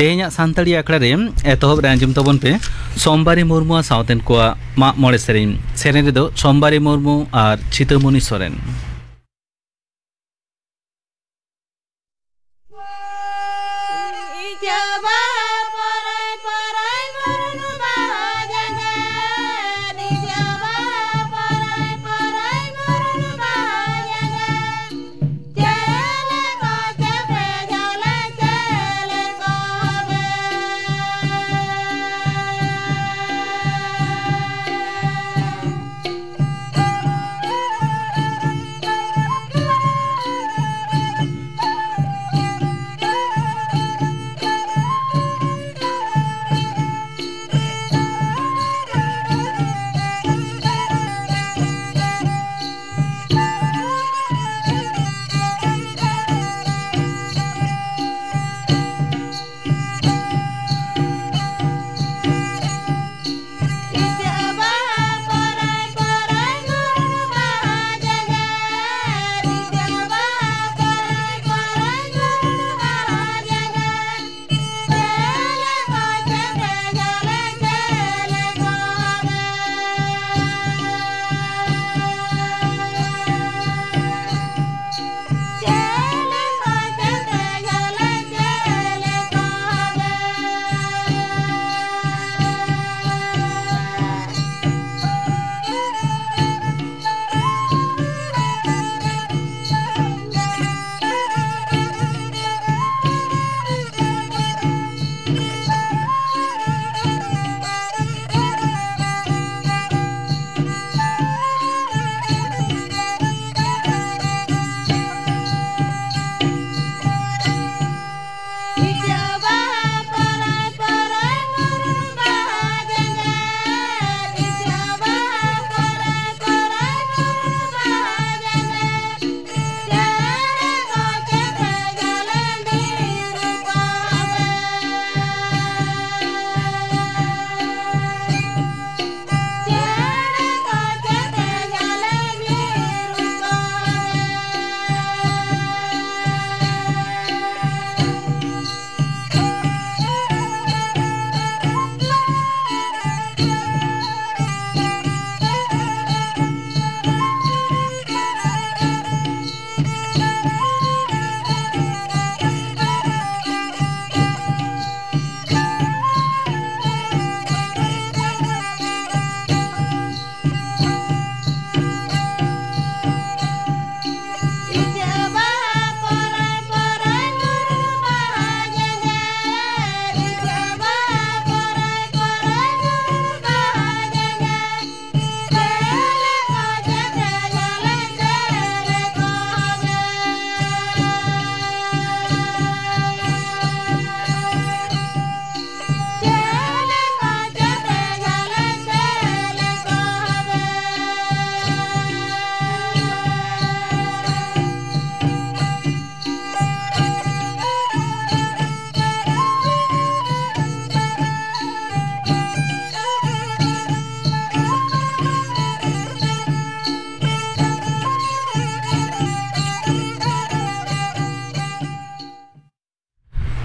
तेहना सानताड़ी आखड़ा रे एतहब रे आंजम तबन पे सोमबारी मुर्मु सावतेन को माग मोड़े सेरेन रे दो सोमबारी मुर्मु और चितामणि सोरेन।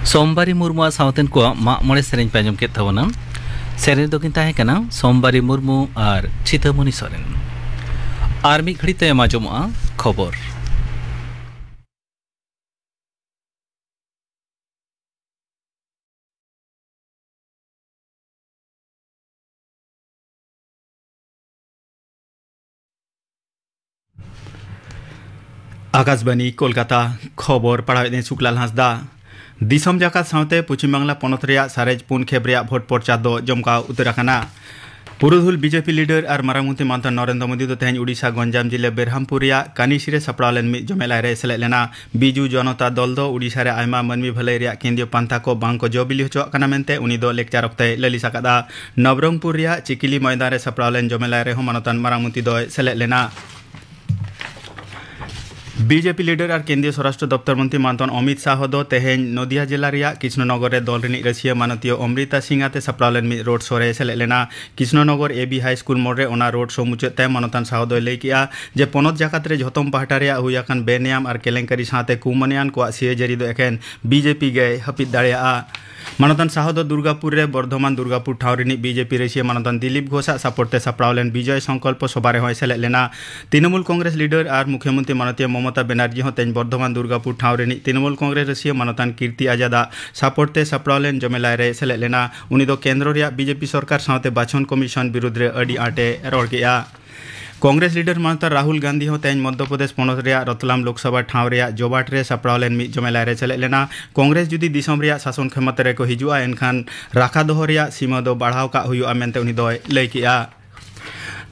सोमबारी मुर्मु सावतेन को माग मोड़े सेरेन पे आंजम के तबना सेरेन दो किन ताहे कना सोमबारी मुर्मु और चितामणि सोरेन और मिद घड़ी ते आंजमोआ खबर। आकाशबाणी कोलकाता खबर पढ़ावे सुकलाल हांसदा दिसम जाकात सावते पश्चिम बांगला पनत रेया सारेज पुन खेब रेया भोट प्रचार दो जमका उतर आकाना। पुरुधुल बीजेपी लीडर और मारांगमंत्री मानता नरेंद्र मोदी दो तेहन उड़ीसा गंजाम जिले बेरहामपुर रेया कानिसिरे सपड़ाव लेन मिद जमेला रे सेलेद लेना। बीजू जनता दल दो उड़ीसा रे आयमा मानवी भलाई रेया केंद्रीय पांथा को बांग को जो बिली होचो काना मेनते उनी दो लेक्चार अक्ते ललिस आकादा। नवरंगपुर रेया चिकिली मैदान रे सपड़ाव लेन जमेला रे मानतान मारांगमंत्री दो सेलेद लेना। बीजेपी लीडर और केंद्रीय स्वराष्ट्र दफ्तर मंत्री मानतन अमित शाह दो तेहेन नदिया जिला रिया कृष्णनगर रे दल रिनी रसिया मानतीय अमृता सिंगाते सपड़ाव लेन मिद रोड शो रे सेलेद लेना। कृष्णनगर एबी हाई स्कूल मोड़ रे ओना रोड शो मुचाद ते मानतन शाह दो लई किया जे पनत जाकात रे झतम पाहटा रे हुई आकान बेनियाम और केलेंकारी साथे कुमनियान को सीए जरी दो एकेन बीजेपी गे हपिद दाड़ेया। मानतन साहद दुर्गापुर रे बर्धमान दुर्गापुर ठावरिनी बीजेपी रेसिया मानतन दिलीप घोषा सपोर्टे सपड़ावलेन विजय संकल्प सभारे होय सेलेद लेना तृणमूल कांग्रेस लीडर और मुख्यमंत्री मानतीय ममता बनर्जी हो तेज बर्धमान दुर्गापुर ठावरिनी तृणमूल कांग्रेस रेसिया मानतन कीर्ति आजादा सपोर्टे सपड़ावलेन जमेलाय रे सेलेद लेना उनी दो केंद्र रे बीजेपी सरकार साथे बाछन कमिशन विरुद्ध रे अडी आटे रोड़ केया कांग्रेस लीडर मानता राहुल गांधी हो तेज मध्य प्रदेश पनत रे रतलाम लोकसभा ठाव रे जोबाट रे सपड़ावलेन मी जमेलाय रे सेलेद लेना कांग्रेस जुदी दिसम रे शासन क्षमता रे को हिजुआ एनखान राखा दोह रे सीमा दो बढ़ाव का हुआ मेनते उनी दो लय किया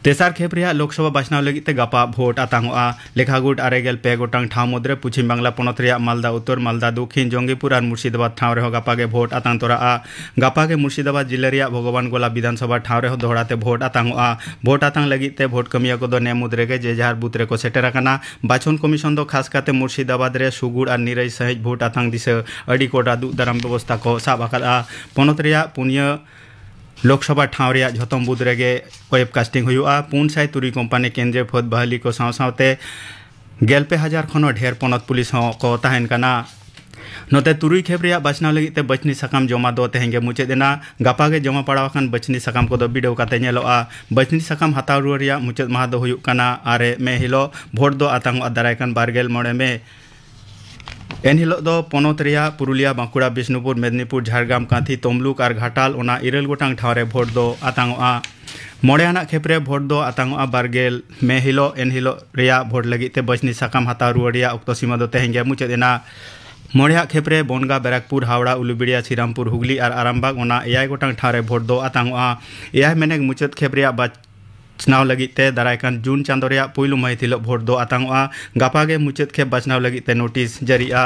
तेसार खेप रे लोकसभा बाछनाव लगित गपा भोट आतांगोआ लेखागुट आरेगेल पे गोटांग ठाव मुद्रे पश्चिम बांगला पनत रे मालदा उत्तर मालदा दक्षिण जंगीपुर और मुर्शिदाबाद ठाव रे गपा के भोट आतांग तोरा गपा के मुर्शिदाबाद जिले रे भगवान गोला विधानसभा ठाव रे दोहराते भोट आतांगोआ भोट आतांग लगित भोट कमिया को ने मुद्रे के जे जहार बुत रे को सेटर आकाना बाछन कमिशन दो खास काते मुर्शिदाबाद रे सुगुड़ और निरई सहित भोट आतांग दिस अडी कोटा दु दाराम व्यवस्था को साब आकादा पनत रे पुनिया लोकसभा ठाव रे झतम बुध रेगे वेब कास्टिंग हुआ 503 कंपनी केंद्रीय फौज बहाली को सावते 90,000 खन ढेर पनत पुलिस को तहन कना नोते तुरुई खेप रे बाछनाव लगित बचनी सकाम जमा दो तेहेंगे मुचे देना गपा के जमा पड़ावाखान बचनी सकाम को दो बिडो काते नेलोआ बचनी सकाम हताव रुरिया मुचे माह दो हुयुक कना आरे मे हिलो भोट दो आतांग दारायकान बारगेल मोड़े में एन हिलो दो पनत रेया पुरुलिया बांकुड़ा बिष्णुपुर मेदिनीपुर झारग्राम कांथी तमलुक और घाटाल ओना इरल गोटांग ठाव रे भोट दो आतांगोआ मोड़े आना खेप्रे भोट दो आतांगोआ बारगेल मे हिलो एन हिलो रेया भोट लगिते बचनी सकाम हताव रुआरिया उक्तो सीमा दो तेहेंगे मुचे देना मोड़े खेप्रे बनगा बैराकपुर हावड़ा उलुबिड़िया श्रीरामपुर हुगली और आरामबाग ओना 8 गोटांग ठाव रे भोट दो आतांगोआ 8 मेनेक मुचत खेप्रिया बाछनाव लगिते दारायकान जून चांदो रे पुइलु महित हिलो भोट दो आतांगोआ गपा के मुचत खेप बाछनाव लगिते नोटिस जरिया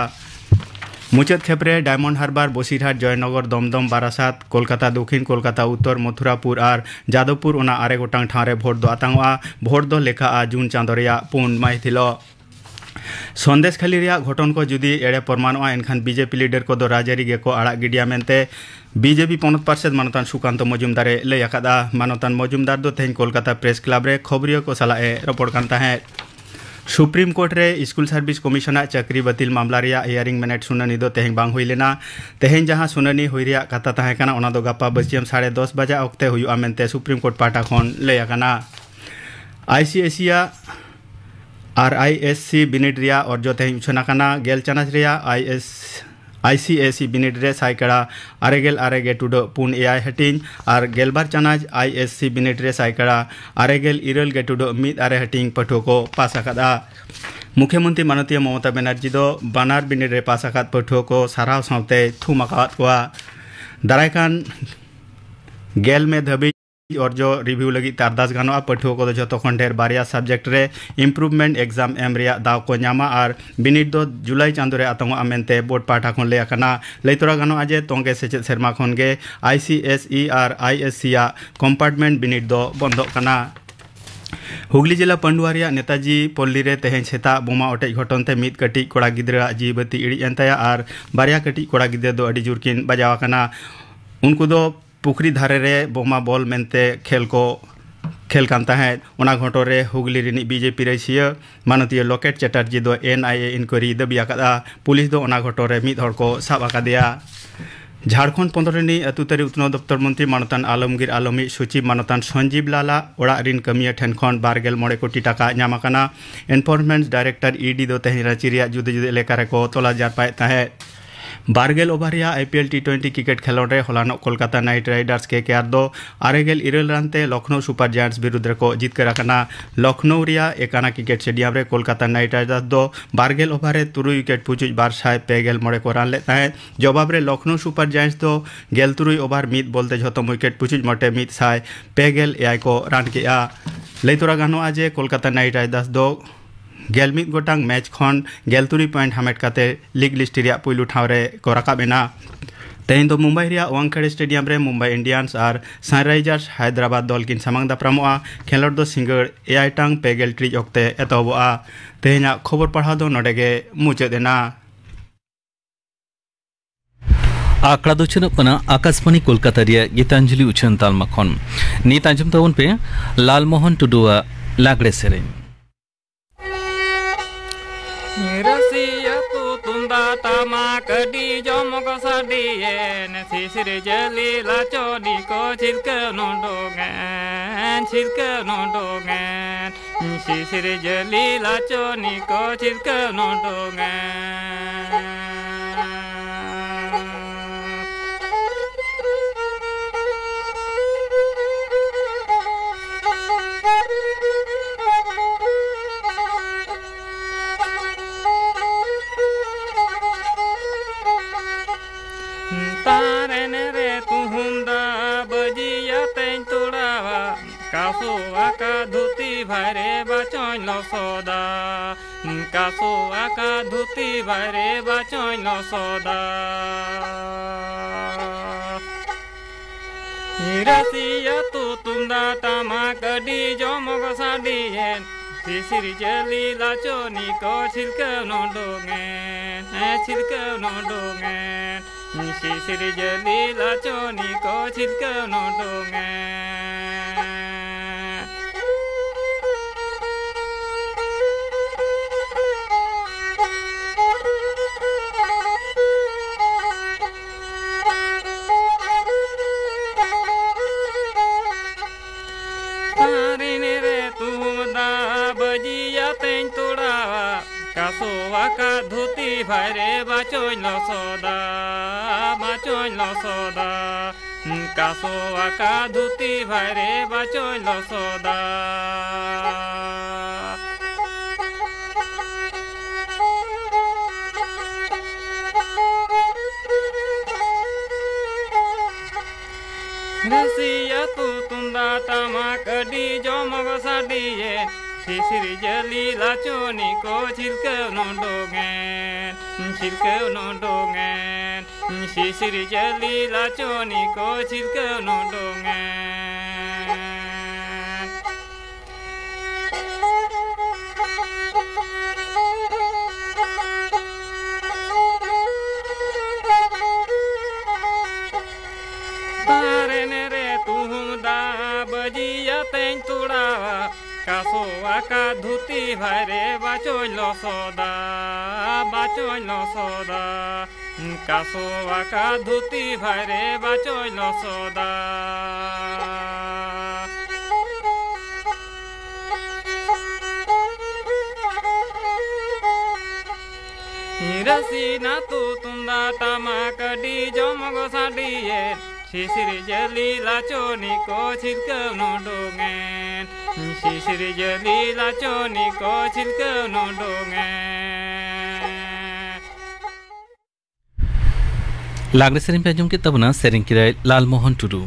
मुचत खेप्रे डायमंड हार्बर बसिरहाट जयनगर दमदम बारासात कोलकाता दक्षिण कोलकाता उत्तर मथुरापुर और जादवपुर ओना 8 गोटांग ठाव रे भोट दो आतांगोआ भोट दो लेखा जून चांदो रे पुन महित हिलो संदेश खाली रे घटन को जुदी एड़े प्रमाणोआ एनखान बीजेपी लीडर को दो राजारी गे को आड़ा गिडिया मेनते बीजेपी पनत पार्षद मानतान सुकांत मजुमदार लय आकादा मानतान मजुमदार दो तेहें कोलकाता प्रेस क्लब रे खबरियो को सलाए रपड़ कान ताहें सुप्रीम कोर्ट रे स्कूल सर्विस कमिशन चाकरी बातिल मामला रे हियरिंग मिनट सुनानी दो तेहें बांग हुई लेना तेहें जहां सुनानी हुई रे कथा ताहें काना ओना दो गपा बसियम 10:30 बजे अक्ते हुआ मेनते सुप्रीम कोर्ट पाटा खन लय आकाना आईसीएसिया RISC बिनिड रिया और जो तेहें उछना काना गेल चानाच रिया ICAC बिनिड रे साइकड़ा आरेगेल आरेगे टुडो पुन एआई हटिंग और गेलबार चानाच ISC बिनिड रे साइकड़ा आरेगेल इरल गे टुडो मिद आरे हटिंग पठो को पास आकादा मुख्यमंत्री मानतीय ममता बनर्जी दो बानार बिनिड रे पास आकाद पठो को साराव सावते थुम आकाद कोआ दारायकान गेल में धबी और जो रिव्यू लगी अरदास गानोआ पठुआ को जो खन ढेर बारिया सब्जेक्ट रे इम्प्रूवमेंट एग्जाम एम रिया दाव को नामा और बिनिड दो जुलाई चांदो रे आतंगोआ मेनते बोर्ड पाठा खन ले आकना लैतरा गानोआ जे तोंगे सेचेद सेरमा खन गे ICSE और ISC आ कंपार्टमेंट बिनिड दो बंदो कना हुगली जिला पंडुआरिया नेताजी पल्ली रे तेहें छेता बोमा ओटेज घटन ते मिद कटी कोड़ा गिद्रा जीवती इड़ी एंतया और बारिया कटी कोड़ा गिद्रा दो अडी जुरकिन बजावा कना उनको दो पुखरी धारे रे बोमा बॉल मेनते खेल कांता है ओना घटो रे हुगली रिनी बीजेपी रेसिया मानतीय लोकेट चैटर्जी दो NIA इनक्वायरी दबी आकादा पुलिस दो ओना घटो रे मिद हर को साब आकादिया झारखंड पंद्रहनी अतुतारी उत्तनो दफ्तर मंत्री मानतान आलमगीर आलमी सचिव मानतान संजीव लाला ओड़ा रिन कमिया ठेन खन 12 कोटी टाका नामाकाना एनफोर्समेंट डायरेक्टर ED दो तेहें रांची रे जुदे जुदे लेका रे को तोला जार पाए ताहे 12 ओवर IPL T20 क्रिकेट खेलोड रे हलानो कोलकाता नाइट राइडर्स KKR दो आरेगेल इरल रानते लखनऊ सुपर जायंट्स विरुद्ध को जितकर आकना लखनऊ रिया एकाना क्रिकेट स्टेडियम रे कोलकाता नाइट राइडर्स दो 12 ओवर 3 विकेट पुचुज 250 मोड़े को रान लेता है जवाब रे लखनऊ सुपर जायंट्स दो 13 ओवर मिद बोलते झोतो विकेट पुचुज मोटे 150 को रान किया लैतरा गानो आजे कोलकाता नाइट राइडर्स दो 11 गोटांग मैच खन 13 पॉइंट हामेट काते लीग लिस्ट रिया पुइलु ठाव रे को राकाबेना तेहें दो मुंबई रिया वांखेड़े स्टेडियम रे मुंबई इंडियंस और सनराइजर्स हैदराबाद दल किन सामांग दाप्रामोआ खेलोड दो सिंगड़ 8 टांग 50 ट्रिज ओक्ते एतोबोआ तेहें खबर पढ़ा दो नडेगे मुचादेना आकड़ा दो चुनपना आकाशवाणी कोलकाता रिया गीतांजलि उछन तालमा खन नीत आंजम तवन पे लालमोहन टुडुआ लागड़े सेरें रसिया तो तुंदा tamak di jomok sadien sisir jeli laconi ko cirke nondongan sisir jeli laconi ko cirke nondongan भरे बचों लो सोदा कासो आका धुती भरे बचों लो सोदा रसिया तू तुंदा तमा कडी जो मग साडियन सिसिर जली लाचोनी को छिलके नोडोंगे सिसिर जली लाचोनी को छिलके नोडोंगे का धोती भरे बचों लो सोदा कासोवा का धोती भरे बचों लो सोदा रसिया तू तुंदा तमा कडी जो मग साडिये सिसिर जली लाचोनी को छिलके नोडोंगे सिसिर जली लाचोनी को छिलके नोडोंगे तारे रे तुम दा बजिया तें तुड़ावा कासोवा का धोती भरे बचों लो सोदा कासोवा का धोती भरे बचों लो सोदा रसीना तू तुंदा तमा कडी जो मग साडिये सिसिर जली लाचोनी को छिलके नोडोंगे सिसिर जली लाचोनी को छिलके नोडोंगे लागले सेरिंग पे आजम के तबना सेरिंग किराय लालमोहन टुडू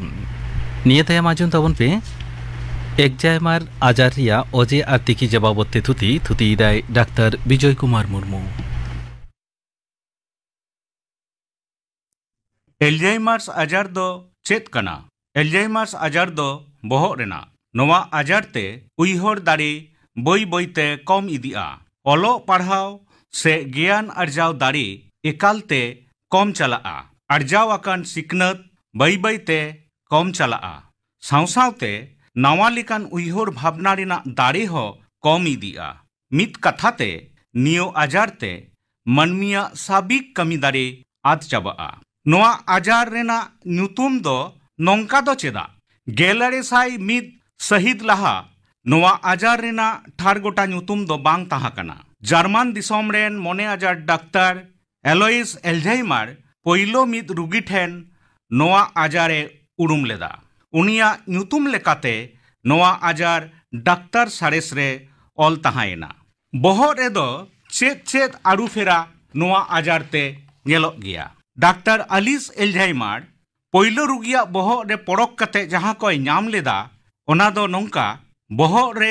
निये तया माजुन तबन पे एक जायमार आजार रिया ओजे आरती की जवाबत्ते थुती दाय डाक्टर विजय कुमार मुर्मू एल्जाइमार्स आजार दो चेत कना एल्जाइमार्स आजार दो बोहग रेना नोवा आजार ते उइहर दाड़ी बई बईते कम इदिया ओलो पढ़ाव से ज्ञान अर्जाव दाड़ी एकालते कम चलाआ अर्जाव आकान सिकनत बई बईते कम चलाआ सावसावते नावा लिकान उइहर भावना रिना दाड़ी हो कम इदिया मित कथाते नियो आजार ते मनमिया साबिक कमी दाड़ी आद चाबाआ नोआ आजार रेना न्यूतुम दो नोंका दो चेदा गेलरे साई मित शहीद लहा नोआ आजार रेना ठार गोटा न्यूतुम दो बांग ताहा कना जर्मन दिसोम रेन मोने आजार डाक्टर एलोइस एल्जाइमार पोइलो मित रुगी ठेन नोआ आजारे उरुम लेदा उनिया न्यूतुम लेकाते नोआ आजार डाक्टर सारेस रे ऑल ताहाएना बोहर रे दो चेत आड़ू फेरा नोआ आजार ते नेलो गया डाक्टर अलिस एल्जाइमार पोइलो रुगिया बोहर रे पड़क कते जहां कोई नाम लेदा ओना दो नोंका बोहर रे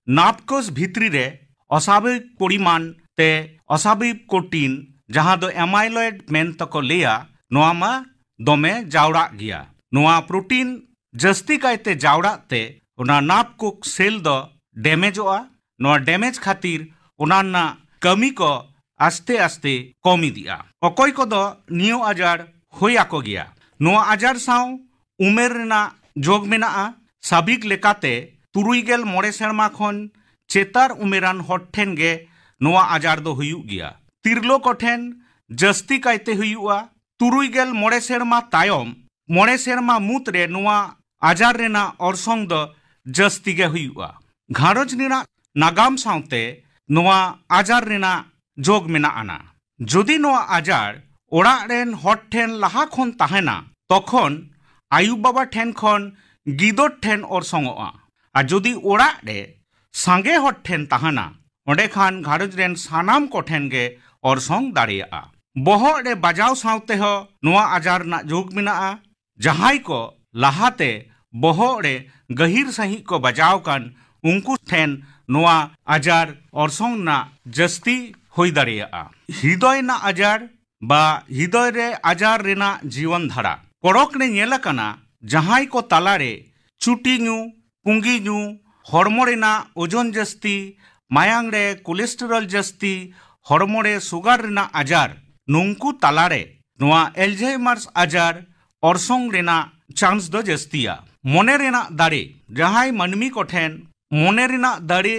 नापकोस भित्री रे असाभाविक परिमाण ते असाभाविक कोटिन जहां दो एमाइलॉइड मेन तको लेया नोआ मा दोमे जावड़ा गया नोआ प्रोटीन जस्ती कायते जावड़ा ते ओना नापकोक सेल दो डैमेजोआ नोआ डैमेज खातिर ओना ना कमी को आस्ते आस्ते कमी दिया अकोय को दो नियो आजार होया को गया नोआ आजार साव उमेर रेना जोग मेना साबिक लेकाते तुरुईगेल मोड़े सेरमा खन चेतार उमेरान हर ठेन गे नोआ आजार दो हुयुग गया तिरलो को ठेन जस्ती कायते हुआ 3 सेरमा तायम 9 सेरमा मुद्रे नुआ आजार रेना ऑर्सोंग दो जस्ती गे हुआ घारोज निना नागाम साउते नुआ आजार रेना जोग मेना आना जुदी नुआ आजार ओड़ा रेन हट ठेन लहा खन ताहेना तखन आयु बाबा ठेन खन गिदोर ठेन ऑर्सोंगआ आ जुदी ओड़ा रे सांगे हट ठेन ताहेना ओंडे खान घारोज रेन सानाम को ठेन गे ऑर्सोंग दाड़िया बहर रे बाजाव साउते हो नुआ आजार ना जोग मेना जहाई को लाहाते बहर रे गहिर सही को बजाव कान उनको ठेन नुआ आजार ऑर्सोंग ना जस्ती होई दाड़िया हृदय ना आजार बा हृदय रे आजार रेना जीवन धारा पड़क ने नेलकना जहाई को तालारे चुटी न्यू पुंगी न्यू हॉर्मो रेना ओजन जस्ती मायांग रे कोलेस्टेरॉल जस्ती हॉर्मो रे सुगार रेना आजार नुंकु तालारे नुआ एल्जाइमार्स आजार ऑर्सोंग रेना चांस दो जस्तिया मोने रेना दाड़े जहाई मनमी को ठेन मोने रेना दाड़े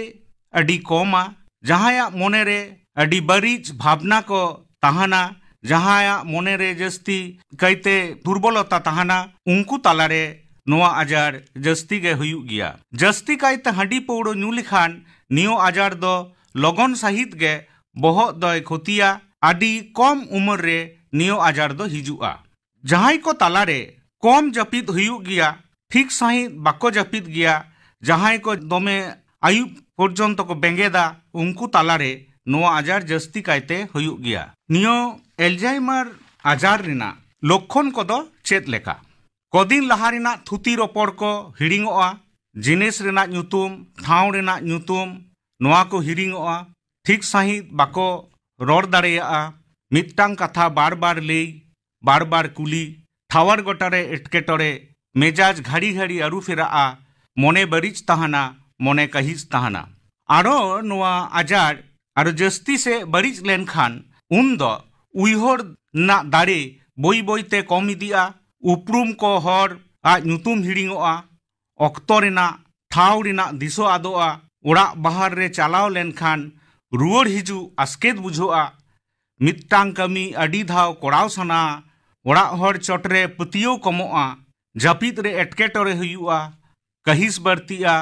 अडी कोमा जहाया मोने रे अडी बरीज भावना को ताहाना जहाया मोने रे जस्ती कहते दुर्बलता ताहाना उनको तालारे नुआ आजार जस्ती गे हुयु गिया जस्ती कहते हंडी पौड़ो न्यू लिखान नियो आजार दो लगन सहित गे बहुत दय खोतिया आदि कम उम्र रे नियो आजार दो हिजुआ जहाई को तालारे कम जपित हुयु गिया ठीक सही बाको जपित गिया जहाई को दमे आयु पर्यंत को बेंगेदा उनको तालारे नुआ आजार जस्ती कायते हुयु गिया नियो एल्जाइमार आजार रिना लक्षण को दो चेत लेका कदिन लहा रिना थुती रोपड़ को हिड़िंगोआ जिनिस रिना नुतुम ठाव रिना नुतुम नुआ को हिड़िंगोआ ठीक सही बाको रोड़ दाड़ेया मिट्टांग कथा बार बार ले बार बार कुली ठावर गोटारे एटकेटोरे मेजाज घड़ी घड़ी अरु फेरा मोने बरीज ताहाना मोने कहिज ताहाना आरो नुआ आजार आरो जस्ती से बरीज लेनखान उन दो उइहर ना दाड़े बोई बोईते कम इदिया उपरूम को हर आज नुतुम हिड़िंगोआ ऑक्तो रेना ठाव रेना दिसो आदोआ ओड़ा बाहर रे चलाव लेनखान रुवर हिजू आस्केत बुझोआ मिट्टांग कमी अडी धाव कोड़ाव सना ओड़ा हर चोटरे पतियो कमोआ जपित रे एटकेटोरे हुआ कहिस बरतिया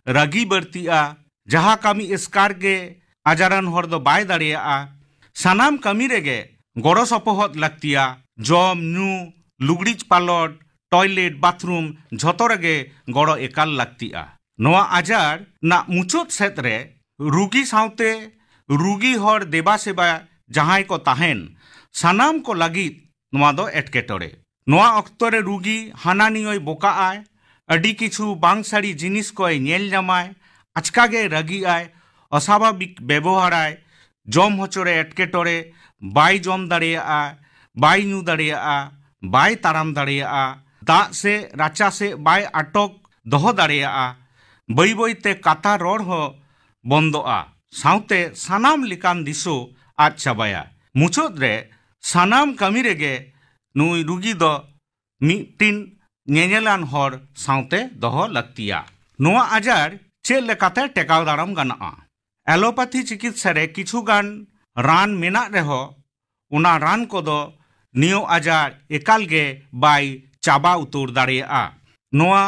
रगी बरतिया जहा कमी एस्कार गे आजारन हर दो बाय दाड़िया सानाम कमी रेगे गड़ो सपोहत लगतिया जम न्यू लुगड़ीच पालट टॉयलेट बाथरूम झतो रेगे गड़ो एकाल लगतिया नोआ आजार ना मुचोत सेत रे रुगी साउते रुगी हर देबा सेबा जहाई को ताहेन सानाम को लगित नोआ दो एटकेटोरे नोआ अक्तो रे रुगी हाना नियोय बोका आय अडी किछु बांग साड़ी जिनिस कोय नेल जामाय आचका गे रगी आय असाभाविक व्यवहार आय जम हचोरे एटकेटोरे बाय जम दाड़िया बाय न्यू दाड़िया बाय ताराम दाड़िया दा से राचा से बाय आटक दोहो दाड़िया बई बईते काता रोड़ हो बंदोआ साउते सानाम लिकान दिसो आज चाबाया मुचोद रे सानाम कमी रेगे नुई रुगी दो मिटिन नेनेलान हर साउते दोहो लगतिया नुआ आजार चेल लेकाते टेकाव दाराम गाना एलोपैथी चिकित्सा रे किछु गान रान मेना रेहो उना रान को दो नियो आजार एकाल गे बाय चाबा उतुर दाड़िया नोआ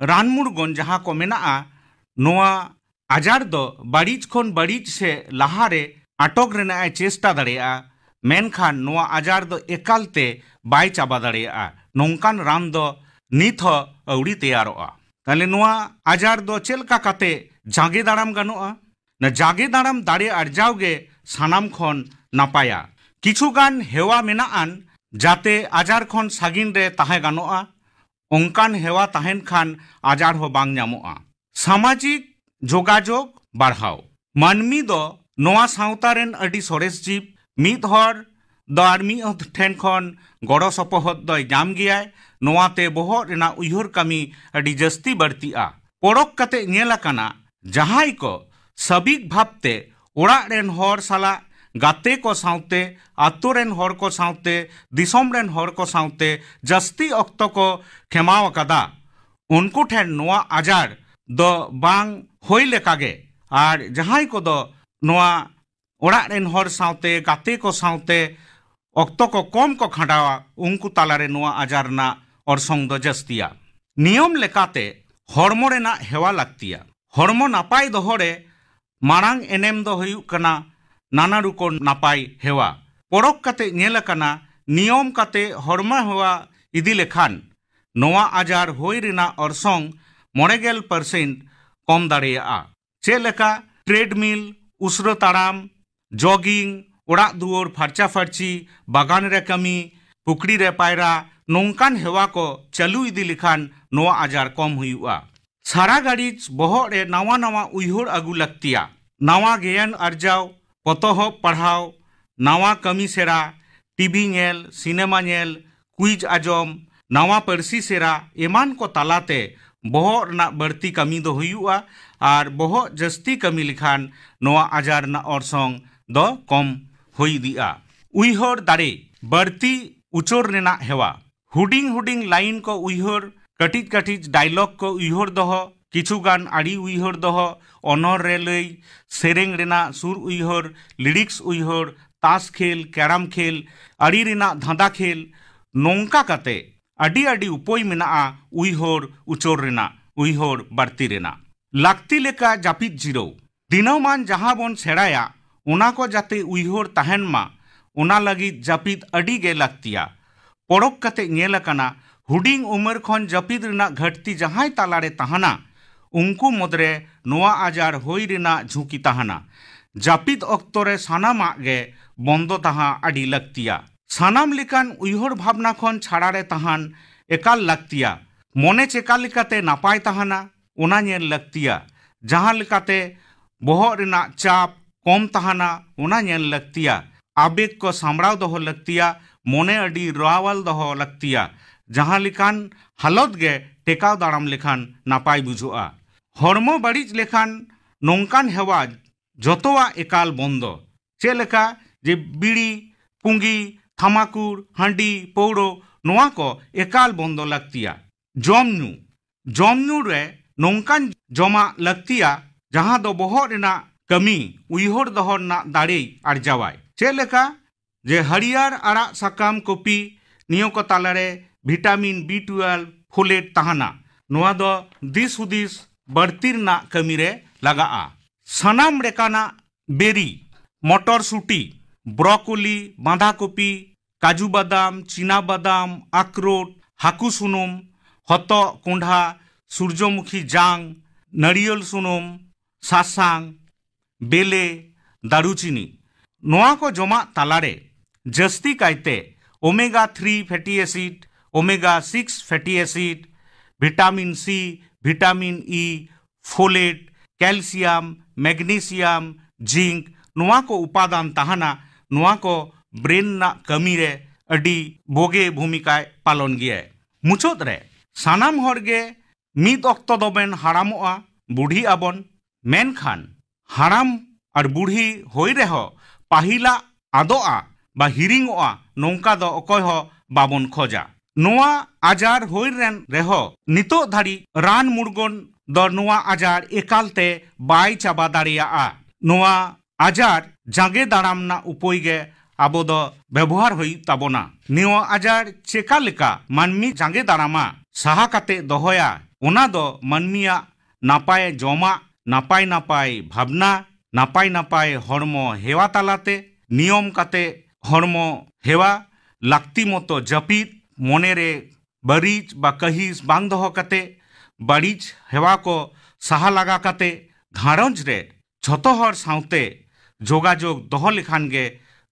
रान मुरगन जहाँ को मेना नोआ आजार दो बड़ीज खन बड़ीज से लहारे आटक रेना चेष्टा दाड़िया मेनखान नोआ आजार दो एकालते बाय चाबा दाड़िया नोंकान रान दो नित हो अवड़ी तैयारोआ ताले नोआ आजार दो चेलका काते जागे दाराम गानोआ न जागे दाराम दाड़े आर्जाव गे सानाम खन नापाया किछु गान हेवा मेनाआन जाते आजार खन सागिन रे ताहे गानोआ ओंकान हेवा ताहेन खान आजार हो बांग ᱧᱟᱢᱚᱜᱼᱟ सामाजिक जोगाजोग बढ़ाव मानमी दो नोआ सावतारेन अडी सोरेस जीव मिद हर दो आर मिद ठेन खन गड़ो सपोहद दो ᱧᱟᱢ गियाय नोआते बोहर रेना उयहर कमी अडी जस्ती बढ़तिया पड़क कते नेलाकाना जहाई को सबिक भावते ओड़ा रेन हर साला गाते को साउते आतो रेन हर को साउते दिसोम रेन हर को साउते जस्ती अक्तो को खेमाव कदा उनको ठेन नोआ आजार दो बांग होई लेकागे आर जहाई को दो नोआ ओड़ा रेन हर साउते गाते को साउते ऑक्तो को कम को खंडावा उनको तालारे नोआ आजार ना ऑर्सोंग दो जस्तिया नियम लेकाते हॉर्मो रेना हेवा लगतिया हॉर्मो नापाई दोहरे मारांग एनेम दो हुयुक कना नाना रुको नापाई हेवा पोरक कते नेल कना नियम कते हॉर्मो हेवा इदी लेखान नोआ आजार होई रेना ऑर्सोंग 90% कम दाड़ेया चे लेका ट्रेडमिल उसरो ताड़ाम जॉगिंग ओड़ा दुआर फार्चा फार्ची बागान रे कमी पुकड़ी रे पायरा नोंकान हेवा को चालू इदी लेखान नोआ आजार कम हुयुआ सारा गाड़ीज बहर रे नावा नावा उइहर आगु लगतिया नावा ज्ञान अर्जाव पतहब पढ़ाव नावा कमी सेरा टीवी नेल सिनेमा नेल क्विज आजम नावा परसी सेरा एमान को तालाते बहर ना बढ़ती कमी दो हुयुआ और बहुत जस्ती कमी लिखान नोआ आजार ना ऑर्सोंग दो कम हुई दिया उइहर दाड़े बढ़ती उचोर रेना हेवा हुडिंग हुडिंग लाइन को उइहर कटिज कटिज डायलॉग को उइहर दहो किछुगान आड़ी उइहर दहो ऑनर रे लई सेरेंग रेना सुर उइहर लिरिक्स उइहर ताश खेल कैरम खेल आड़ी रेना धांधा खेल नोंका कते आड़ी आड़ी उपोय मेना उइहर उचोर रेना उइहर बाड़ती रेना लागती लेका जापिद जिरो दिनमान जहां बन सेड़ाया ओना को जाते उइहर तहन मा ओना लगित जापिद आड़ी गे लागतिया पोड़क कते नेल कना हुडिंग उमर खन जापिद रेना घटती जहां तालारे तहाना उनको मदरे नोआ आजार होई रेना झुंकी तहाना जापिद अक्तरे सानामा गे बंदो तहा आड़ी लगतिया सानाम लेकान उइहर भावना खन छाड़ारे तहान एकाल लगतिया मने चेका लेकाते नापाय तहाना ओना नेल लगतिया जहां लेकाते बहर रेना चाप कम तहाना ओना नेल लगतिया आवेग को सामड़ाव दहो लगतिया मने अडी रावल दहो लगतिया जहां लेखान हालत गे टेकाव दाड़ाम लेखान नापाय बुझुआ हॉर्मो बाड़ीज लेखान नोंकान हेवा जतोआ एकाल बंदो चे लेका जे बीड़ी पुंगी थामाकुर हांडी पौड़ो नोआ को एकाल बंदो लगतिया जमनु रे नोंकान जमा लगतिया जहां दो बहर रेना कमी उइहर दहर ना दाड़े आर्जावाय चे लेका जे हरियर आड़ा साकाम कॉपी नियो को तालारे विटामिन B12 फोलेट तहाना नोआ दो दिस हुदिस बढ़तीर ना कमी रे लगाआ सनाम रेकाना बेरी मटर सुटी ब्रोकोली बांधा कॉपी काजू बादाम चीना बादाम आखरोट हाकू सुनुम हतो कोंढा सूर्यमुखी जांग नारियल सुनुम सासांग बेले दारुचीनी नोआ को जमा तालारे जस्ती कायते omega 3 fatty acid omega 6 fatty acid vitamin C vitamin E folate calcium magnesium zinc नोआ को उपादान तहाना नोआ को ब्रेन ना कमी रे अडी बोगे भूमिका पालन गया मुचोद रे सानाम हरगे मिद अक्तो दोबेन हारामोआ बुढ़ी आबन मेनखान हाराम और बुढ़ी होई रेहो पाहिला आदोआ बा हिरिंगोआ नोंका दो अकय हो बाबन खोजा नोआ आजार होई रेन रेहो नितो धाड़ी रान मुर्गन दो नोआ आजार एकालते बाय चाबा दाड़ियाआ नोआ आजार जागे दाड़ाम ना उपोय गे आबो दो व्यवहार होई ताबोना नोआ आजार चेका लेका मानमी जागे दाड़ामा साहा काते दोहोया ओना दो मानमिया नापाय जमा नापाय नापाय भावना नापाय नापाय हॉर्मो हेवा तालाते नियम काते हॉर्मो हेवा लागती मतो जापिद मनेरे बारीज बा कहिस बांग दहो काते बारीज हेवा को साहा लगा काते घारंज रे झतो हर साउते जोगाजोग दहो लेखान गे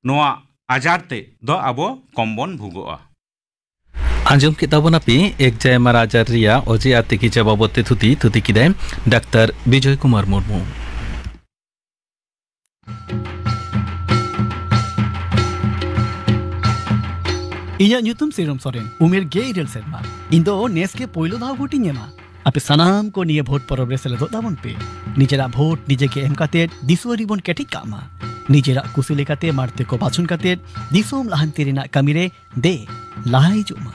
नोआ आजारते दो आबो कम्बन भुगोआ आंजम किताबों पे एक जय महाराजा रिया ओजे आते की जवाबते थुती किदे डॉक्टर विजय कुमार मुर्मू इया ᱧᱩᱛᱩᱢ सिरम सोरेन उमेर गे इरल सेरमा इन दो नेस के पोइलो दाव भोटी नेमा आपे सनाम को निये भोट परब रे सेले दाबन पे निजेरा भोट निजे के एम काते दिसुरी बन केटी कामा निजेरा कुसी लेकाते मारते को बाचुन काते दिसोम लाहंती रेना कामी रे दे लाहाई जुमा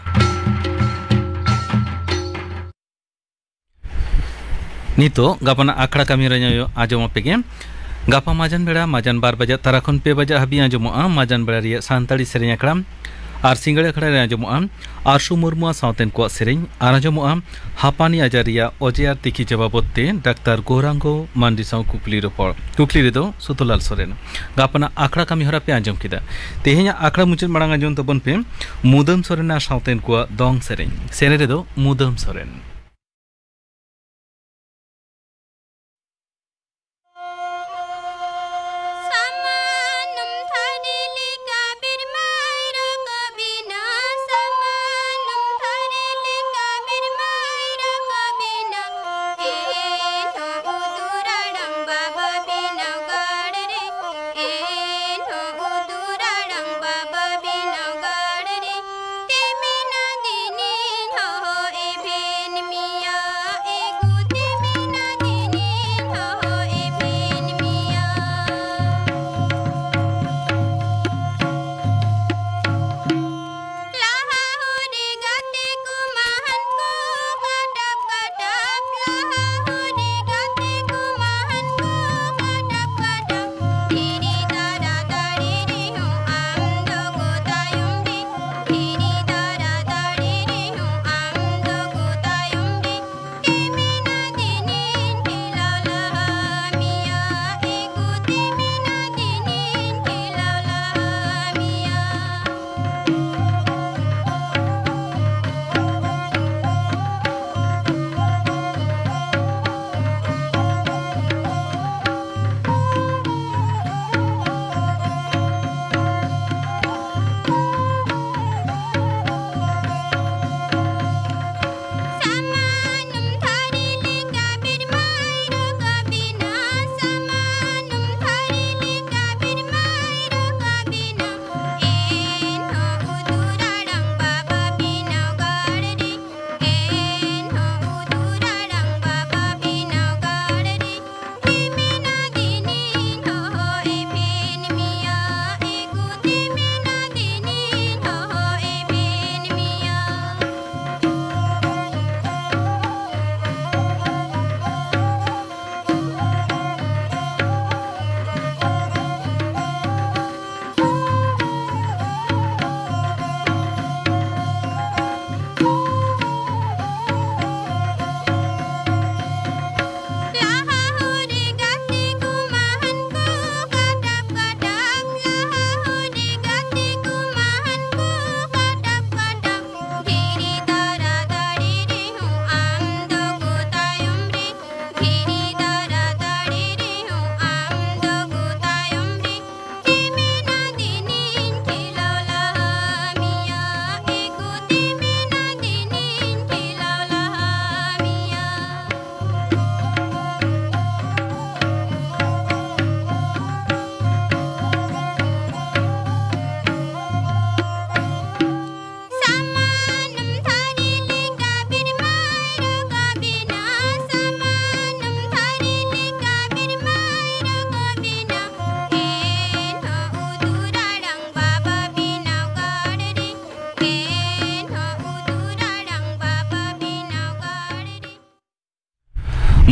नितो गपना आखड़ा कामी रे आजम Paige Gapa majan beda majan bar baja tarakon pe baja habi anjomoa majan beda ria santali serenya akram ar singgale akhara ria anjomoa Arshu Murmu sauten ko sereng ar anjomoa hapani ajaria ojear tiki jawabotte Dr. Gorango Mandisau kukli redo Sutulal Soren gapana akhara kami hora pe anjom kida tehenya akhara muncul marang anjom tobon pe Mudam Sorena sauten ko dong sereng redo Mudam Soren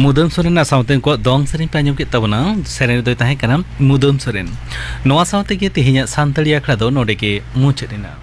Mudam Soren sauten ko dong sering panjang kita bana seren doi tahe kana Mudam Soren noa saute ke tehenya santali akhra do node ke mucerina